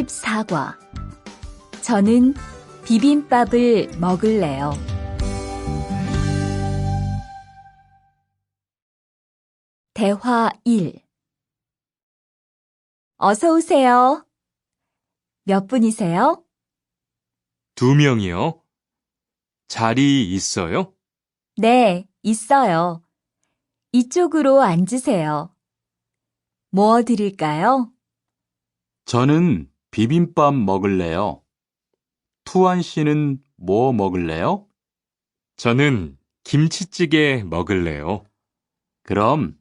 14과 저는 비빔밥을 먹을래요. 대화 1. 어서 오세요. 몇 분이세요? 2명이요. 자리 있어요? 네, 있어요. 이쪽으로 앉으세요. 뭐 드릴까요? 저는 비빔밥 먹을래요. 투안 씨는 뭐 먹을래요? 저는 김치찌개 먹을래요. 그럼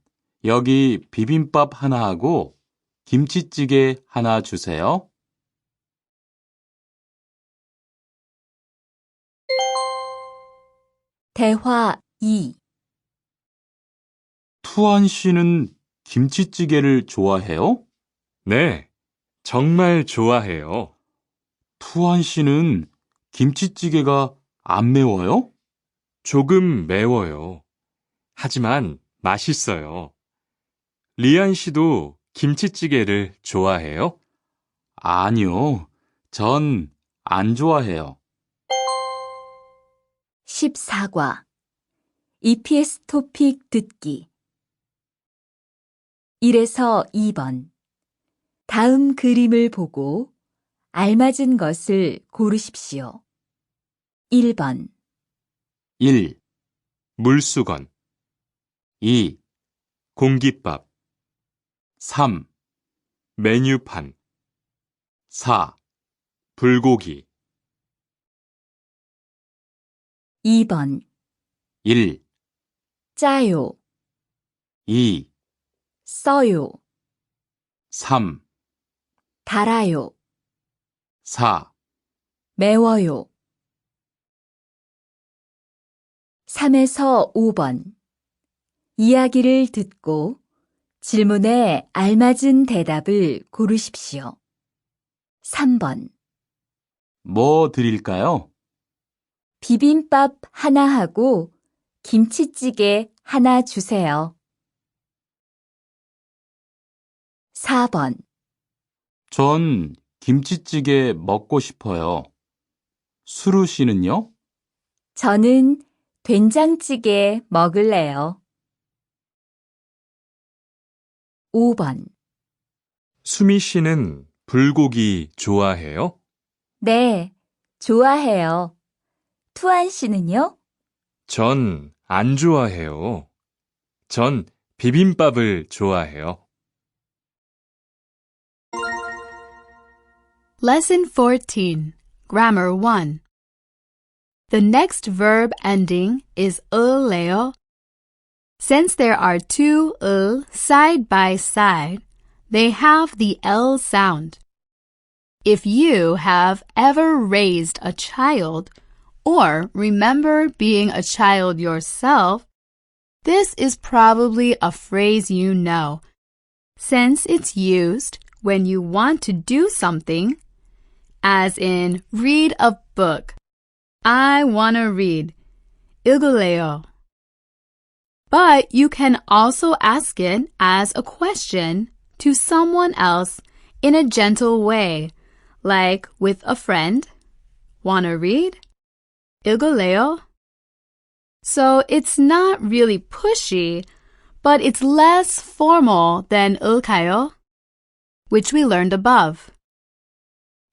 여기 비빔밥 하나 하고 김치찌개 하나 주세요. 대화 2. 투안 씨는 김치찌개를 좋아해요? 네, 정말 좋아해요. 투안 씨는 김치찌개가 안 매워요? 조금 매워요. 하지만 맛있어요. 리안 씨도 김치찌개를 좋아해요? 아니요, 전 안 좋아해요. 14과 EPSTOPIK 듣기 1에서 2번 다음 그림을 보고 알맞은 것을 고르십시오. 1번 1, 물수건, 2, 공깃밥, 3, 메뉴판, 4, 불고기, 2번 1, 짜요, 2, 써요, 3, 달아요, 4, 매워요. 3에서 5번 이야기를 듣고 질문에 알맞은 대답을 고르십시오. 3번 뭐 드릴까요? 비빔밥 하나 하고 김치찌개 하나 주세요. 4번 전 김치찌개 먹고 싶어요. 수루 씨는요? 저는 된장찌개 먹을래요. 5번 수미 씨는 불고기 좋아해요? 네, 좋아해요. 투안 씨는요? 전 안 좋아해요. 전 비빔밥을 좋아해요. Lesson 14, Grammar 1. The next verb ending is 을래요. Since there are two 을 side by side, they have the L sound. If you have ever raised a child or remember being a child yourself, this is probably a phrase you know, since it's used when you want to do something, as in read a book. I want to read. 읽을래요. But you can also ask it as a question to someone else in a gentle way, like with a friend. Wanna read? 읽을래요? So it's not really pushy, but it's less formal than 을까요, which we learned above.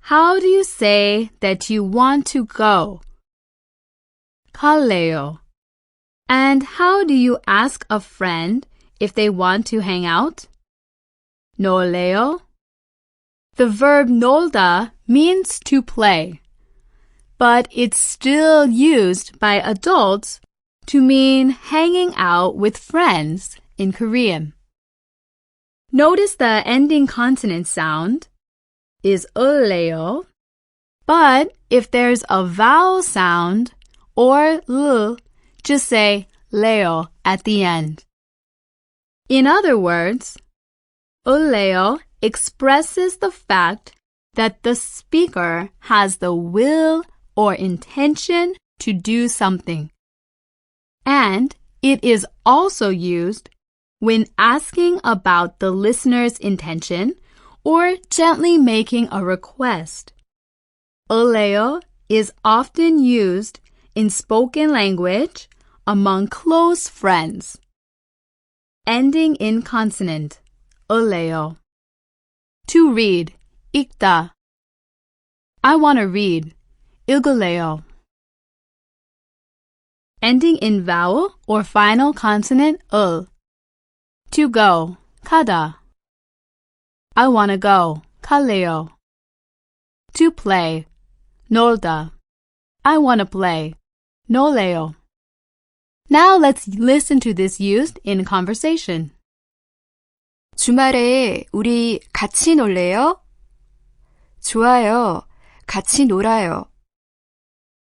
How do you say that you want to go? 갈래요. And how do you ask a friend if they want to hang out? 놀래요? The verb 놀다 means to play, but it's still used by adults to mean hanging out with friends in Korean. Notice the ending consonant sound is 을래요, but if there's a vowel sound or 르, just say 레요 at the end. In other words, 을래요 expresses the fact that the speaker has the will or intention to do something. And it is also used when asking about the listener's intention or gently making a request. 을래요 is often used in spoken language among close friends. Ending in consonant. 을래요. To read. 읽다. I want to read. 읽을래요. Ending in vowel or final consonant. 을. To go. 가다. I want to go. 갈래요. To play. 놀다. I want to play. 놀래요. Now let's listen to this used in conversation. 주말에 우리 같이 놀래요? 좋아요. 같이 놀아요.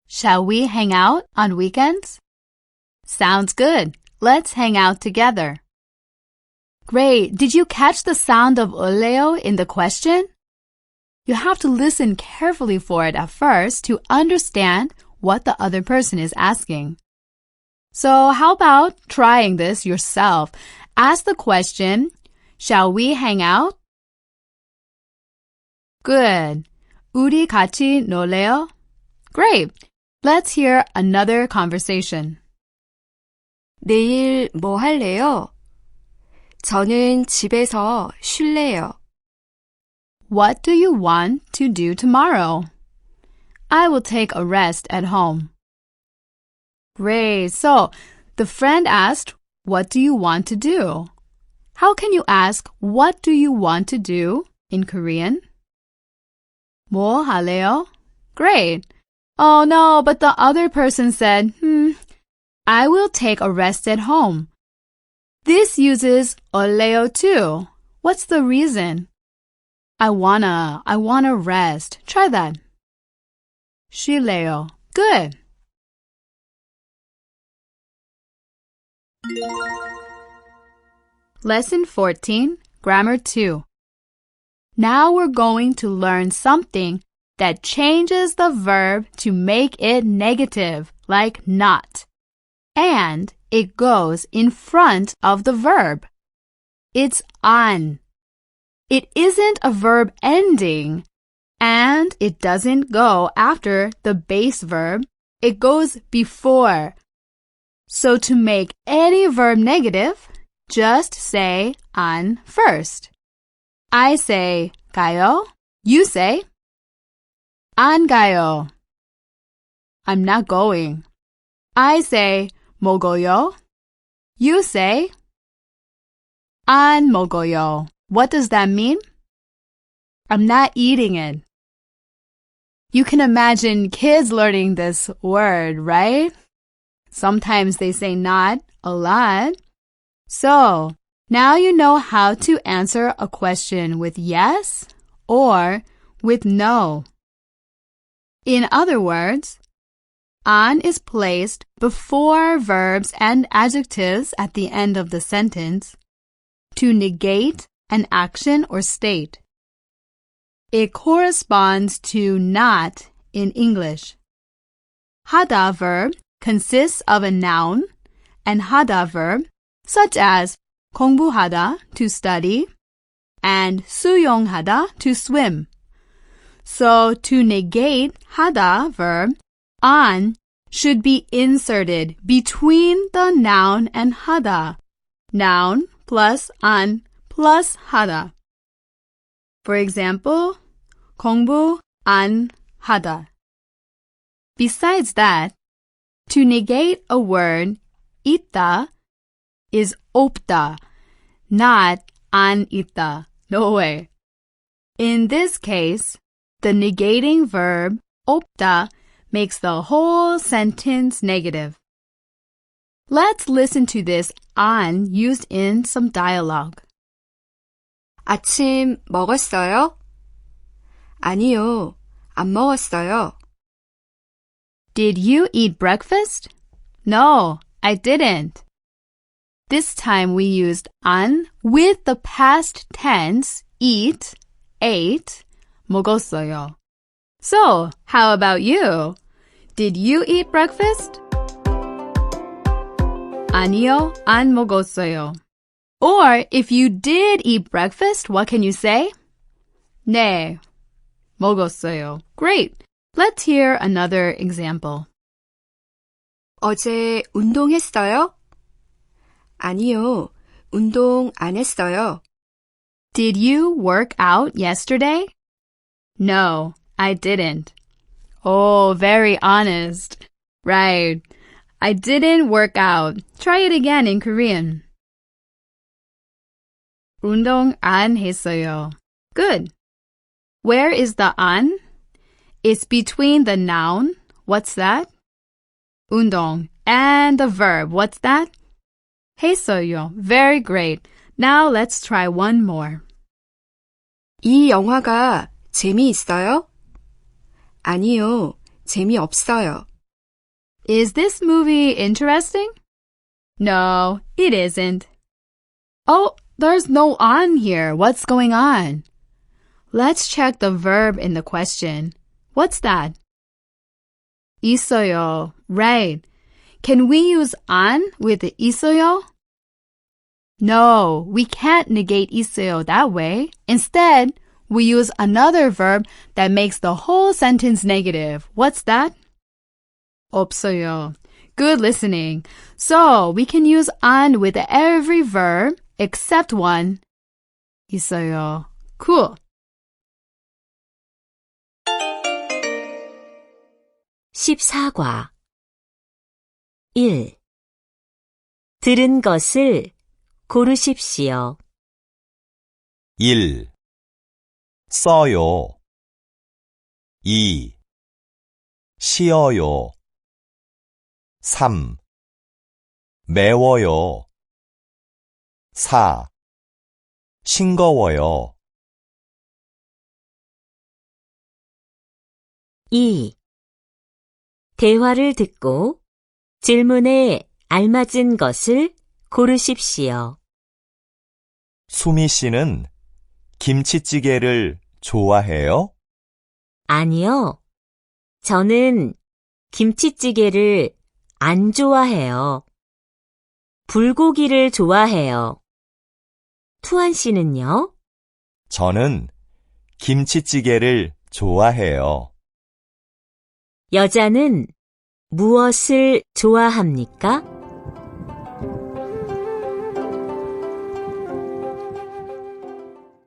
Shall we hang out on weekends? Sounds good. Let's hang out together. Great. Did you catch the sound of 을래요 in the question? You have to listen carefully for it at first to understand what the other person is asking. So how about trying this yourself? Ask the question, shall we hang out? Good. 우리 같이 놀래요? Great. Let's hear another conversation. 내일 뭐 할래요? 저는 집에서 쉴래요. What do you want to do tomorrow? I will take a rest at home. Great. So, the friend asked, what do you want to do? How can you ask, what do you want to do in Korean? 뭐 할래요? Great. Oh no, but the other person said, I will take a rest at home. This uses 을래요 too. What's the reason? I wanna rest. Try that. 쉴래요. Good. Lesson 14, Grammar 2. Now we're going to learn something that changes the verb to make it negative, like not. And it goes in front of the verb. It's 안. It isn't a verb ending, and it doesn't go after the base verb. It goes before. So to make any verb negative, just say 안 first. I say 가요. You say 안 가요. I'm not going. I say 먹어요. You say 안 먹어요. What does that mean? I'm not eating it. You can imagine kids learning this word, right? Sometimes they say not a lot. So, now you know how to answer a question with yes or with no. In other words, 안 is placed before verbs and adjectives at the end of the sentence to negate an action or state. It corresponds to not in English. 하다 verb consists of a noun and 하다 verb such as 공부하다 to study and 수영하다 to swim. So to negate 하다 verb, 안 should be inserted between the noun and 하다. Noun plus 안 plus 하다. For example, 공부 안 하다. Besides that, to negate a word, 있다, is 없다, not 안 있다. No way. In this case, the negating verb 없다 makes the whole sentence negative. Let's listen to this 안 used in some dialogue. 아침 먹었어요? 아니요, 안 먹었어요. Did you eat breakfast? No, I didn't. This time we used 안 with the past tense eat, ate, 먹었어요. So, how about you? Did you eat breakfast? 아니요, 안 먹었어요. Or if you did eat breakfast, what can you say? 네, 먹었어요. Great. Let's hear another example. 어제 운동했어요? 아니요, 운동 안 했어요. Did you work out yesterday? No, I didn't. Oh, very honest. Right. I didn't work out. Try it again in Korean. 운동 안 했어요. Good. Where is the 안? It's between the noun. What's that? 운동. And the verb. What's that? 했어요. Very great. Now let's try one more. 이 영화가 재미있어요? 아니요, 재미없어요. Is this movie interesting? No, it isn't. Oh, there's no on here. What's going on? Let's check the verb in the question. What's that? 있어요. Right. Can we use on with 있어요? No, we can't negate 있어요 that way. Instead, we use another verb that makes the whole sentence negative. What's that? 없어요. Good listening. So, we can use on with every verb except one. 있어요. Cool. 십사과 1. 들은 것을 고르십시오. 1. 써요. 2. 쉬어요. 3. 매워요. 4. 싱거워요. 2. 대화를 듣고 질문에 알맞은 것을 고르십시오. 수미 씨는 김치찌개를 좋아해요? 아니요. 저는 김치찌개를 안 좋아해요. 불고기를 좋아해요. 투안 씨는요? 저는 김치찌개를 좋아해요. 여자는 무엇을 좋아합니까?